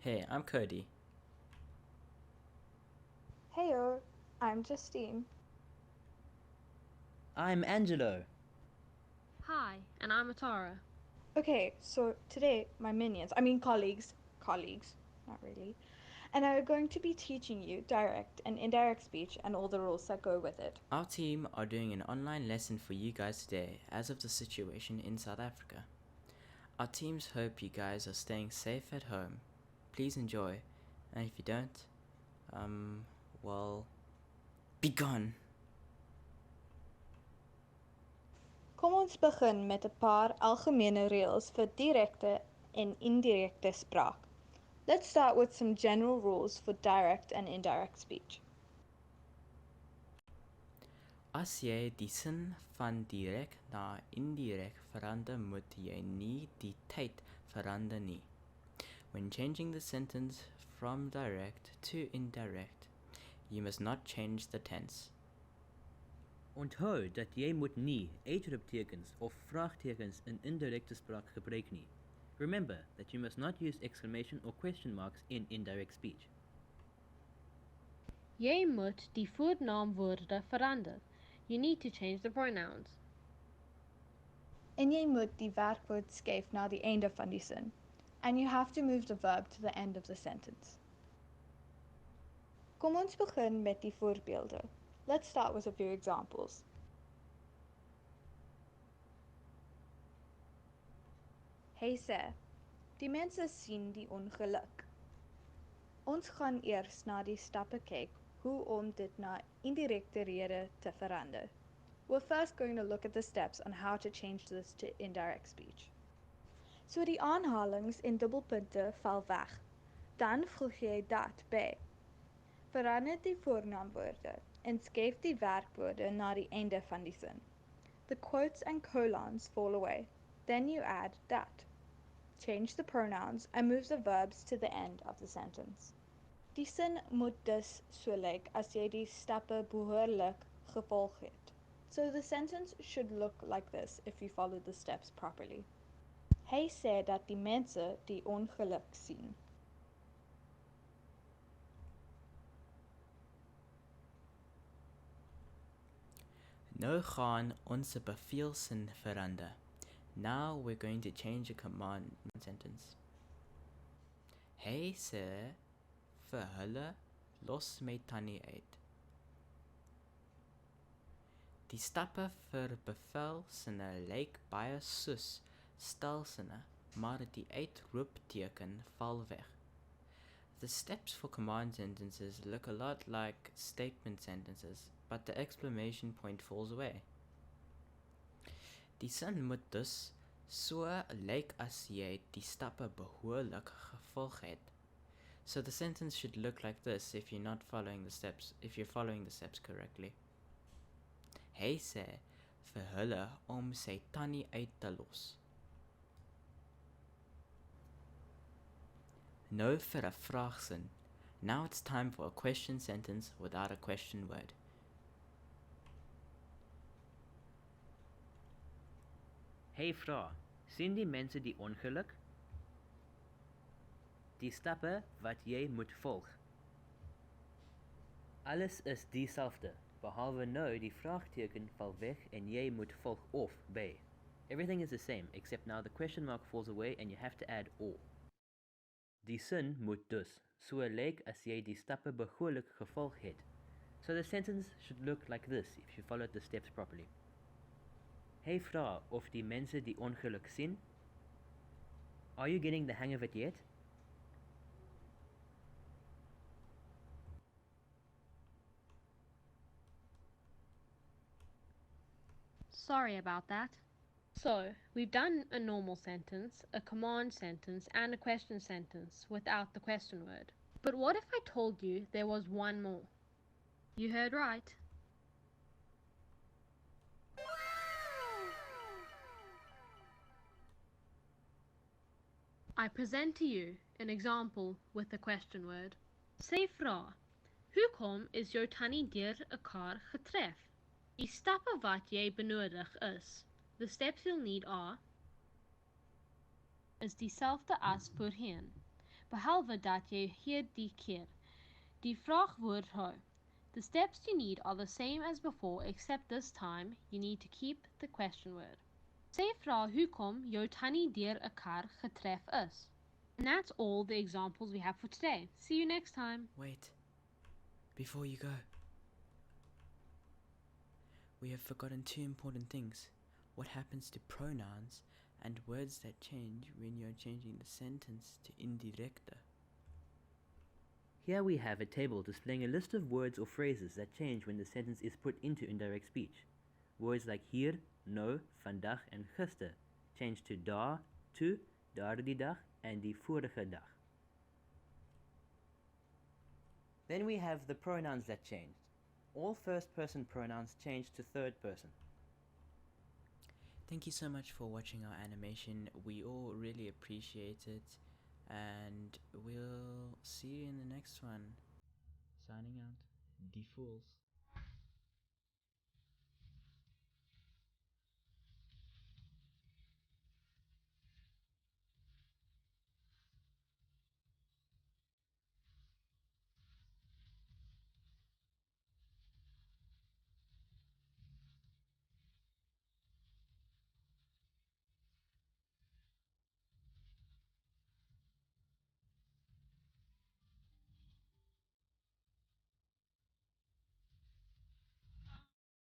Hey, I'm Cody. Heyo, I'm Justine. I'm Angelo. Hi, and I'm Atara. Okay, so today my minions, colleagues, not really, and I are going to be teaching you direct and indirect speech and all the rules that go with it. Our team are doing an online lesson for you guys today as of the situation in South Africa. Our teams hope you guys are staying safe at home. Please enjoy, and if you don't, well, be gone. Kom ons begin met 'n paar algemene reëls vir direkte en indirekte spraak. Let's start with some general rules for direct and indirect speech. As jy die sin van direk na indirek verander, moet jy nie die tyd verander nie. When changing the sentence from direct to indirect, you must not change the tense. Onthou dat jy moet nie uitroeptekens of vraagtekens in indirekte spraak gebruik nie. Remember that you must not use exclamation or question marks in indirect speech. Jy moet die voornaamwoorde verander. You need to change the pronouns. En jy moet die werkwoord skuif na die einde van die sin. And you have to move the verb to the end of the sentence. Kom ons begin met die voorbeelde. Let's start with a few examples. Hy sê, die mense sien die ongeluk. Ons gaan eers na die stappe kyk hoe om dit na indirekte rede te verander. We're first going to look at the steps on how to change this to indirect speech. So die aanhalings en dubbelpunte val weg. Dan voeg jy dat by. Verander die voornaamwoorde en skuif die werkwoorde na die einde van die sin. The quotes and colons fall away. Then you add that. Change the pronouns and move the verbs to the end of the sentence. Die sin moet dus so lyk as jy die stappe behoorlik gevolg het. So the sentence should look like this if you follow the steps properly. Hy sê dat die mense die ongeluk sien. Nou gaan ons 'n beveelsin verander. Now we're going to change a command sentence. Hy sê vir hulle los my tannie uit. Die stappe vir bevelsinne lyk baie soos stelsinne, maar die uitroepteken val weg. The steps for command sentences look a lot like statement sentences, but the exclamation point falls away. Die sin moet dus so lyk as jy die stappe behoorlik gevolg het. So the sentence should look like this if you're following the steps correctly. Hy sê vir hulle om sy tannie uit te los. Nou vir 'n vraagsin. Now it's time for a question sentence without a question word. Hy vra, sien die mense die ongeluk? Die stappe wat jy moet volg. Alles is dieselfde, behalwe nou die vraagteken val weg en jy moet volg of by. Everything is the same, except now the question mark falls away and you have to add or. Die sin moet dus so lyk as jy die stappe behoorlik gevolg het. So the sentence should look like this if you followed the steps properly. Hy vra of die mense die ongeluk sien. Are you getting the hang of it yet? Sorry about that. So, we've done a normal sentence, a command sentence, and a question sentence without the question word. But what if I told you there was one more? You heard right. I present to you an example with the question word. Sy vra, hoekom is jou tannie deur 'n kar getref? Die stappe wat jy benodig is. The steps you'll need are is dieselfde as voorheen, behalwe dat jy hierdie keer die vraagwoord hou. The steps you need are the same as before, except this time you need to keep the question word. Sê vra hoekom jou tannie deur 'n kar getref is. And that's all the examples we have for today. See you next time. Wait. Before you go. We have forgotten two important things. What happens to pronouns and words that change when you are changing the sentence to indirekte. Here we have a table displaying a list of words or phrases that change when the sentence is put into indirect speech. Words like hier, nou, vandag, and gister change to daar, toe, daardie dag, and die vorige dag. Then we have the pronouns that changed. All first-person pronouns changed to third person. Thank you so much for watching our animation. We all really appreciate it. And we'll see you in the next one. Signing out, Die Fools.